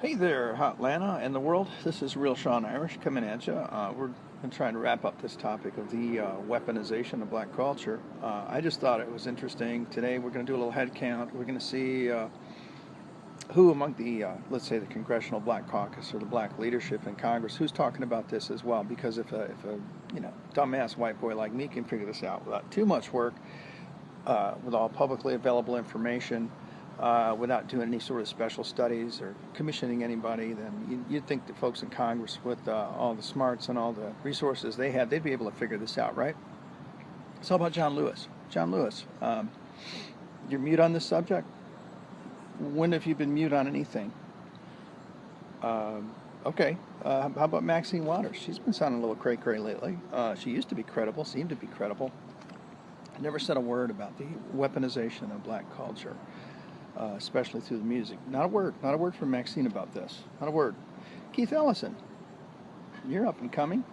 Hey there, Hotlanta and the world. This is Real Sean Irish coming at you. We're trying to wrap up this topic of the weaponization of black culture. I just thought it was interesting. Today we're going to do a little head count. We're going to see who among the, let's say, the Congressional Black Caucus or the black leadership in Congress, who's talking about this as well. Because if a dumbass white boy like me can figure this out without too much work, with all publicly available information, without doing any sort of special studies or commissioning anybody, then you'd think the folks in Congress, with all the smarts and all the resources they have, they'd be able to figure this out, right? So how about John Lewis? John Lewis, you're mute on this subject? When have you been mute on anything? Okay, how about Maxine Waters? She's been sounding a little cray-cray lately. She used to be credible, seemed to be credible. Never said a word about the weaponization of black culture. Especially through the music. Not a word from Maxine about this. Not a word. Keith Ellison, you're up and coming.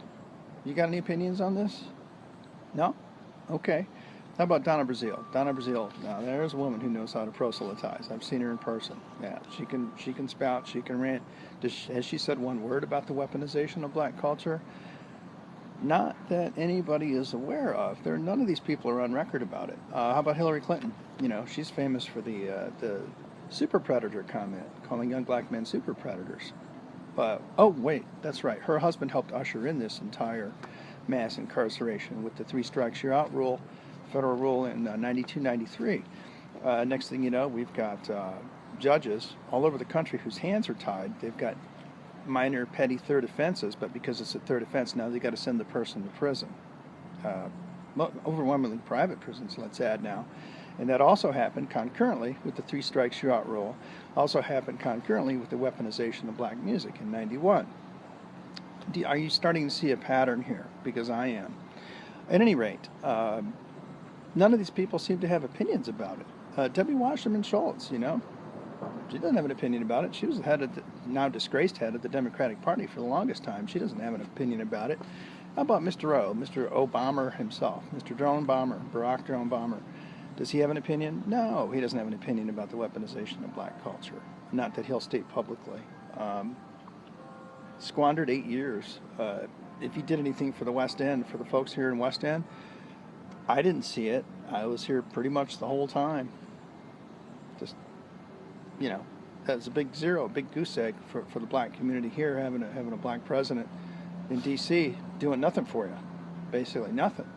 You got any opinions on this? No? Okay. How about Donna Brazile? Donna Brazile, now there's a woman who knows how to proselytize. I've seen her in person. Yeah, she can spout, she can rant. Has she said one word about the weaponization of black culture? Not that anybody is aware of. None of these people are on record about it. How about Hillary Clinton? You know, she's famous for the super predator comment, calling young black men super predators. Oh, wait, that's right. Her husband helped usher in this entire mass incarceration with the 3 strikes you're out rule, federal rule in 92, 93. Next thing you know, we've got judges all over the country whose hands are tied. They've got minor petty third offenses, but because it's a third offense, now they got to send the person to prison. Overwhelmingly private prisons, let's add now. And that also happened concurrently with the 3 strikes you're out rule. Also happened concurrently with the weaponization of black music in 91. Are you starting to see a pattern here? Because I am. At any rate, none of these people seem to have opinions about it. Debbie Wasserman Schultz, you know, she doesn't have an opinion about it. She was the head of the now disgraced head of the Democratic Party for the longest time. She doesn't have an opinion about it. How about Mr. Obama himself, Mr. Drone Bomber, Barack Drone Bomber? Does he have an opinion? No, he doesn't have an opinion about the weaponization of black culture. Not that he'll state publicly. Squandered 8 years. If he did anything for the West End, for the folks here in West End, I didn't see it. I was here pretty much the whole time. Just, you know, that's a big zero, a big goose egg for the black community here, having a black president in D.C. doing nothing for you, basically nothing.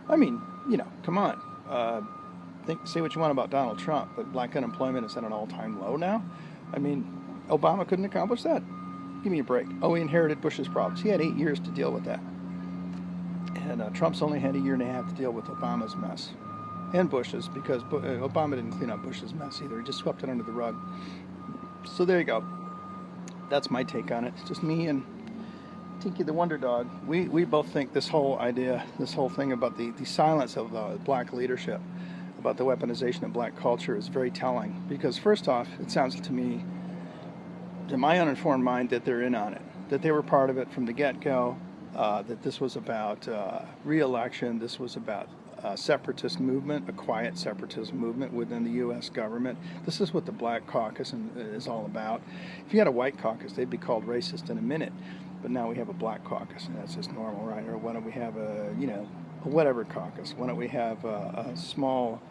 I mean, you know, come on. Say what you want about Donald Trump, but black unemployment is at an all-time low now. I mean, Obama couldn't accomplish that. Give me a break. Oh, he inherited Bush's problems. He had 8 years to deal with that, and Trump's only had a year and a half to deal with Obama's mess. And Bush's, because Obama didn't clean up Bush's mess either. He just swept it under the rug. So there you go. That's my take on it. It's just me and Tinky the Wonder Dog. We both think this whole idea, this whole thing about the silence of black leadership, about the weaponization of black culture is very telling. Because first off, it sounds to me, to my uninformed mind, that they're in on it. That they were part of it from the get-go. That this was about re-election. This was about separatist movement, a quiet separatist movement within the U.S. government. This is what the Black Caucus is all about. If you had a white caucus, they'd be called racist in a minute. But now we have a black caucus, and that's just normal, right? Or why don't we have a whatever caucus? Why don't we have a small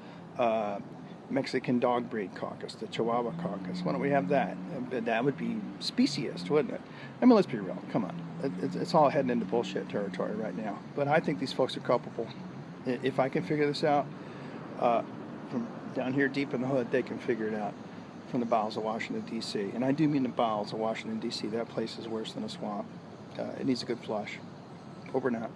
Mexican dog breed caucus, the Chihuahua caucus? Why don't we have that? That would be speciesist, wouldn't it? I mean, let's be real. Come on. It's all heading into bullshit territory right now. But I think these folks are culpable. If I can figure this out, from down here deep in the hood, they can figure it out from the bowels of Washington, D.C. And I do mean the bowels of Washington, D.C. That place is worse than a swamp. It needs a good flush. Over and out.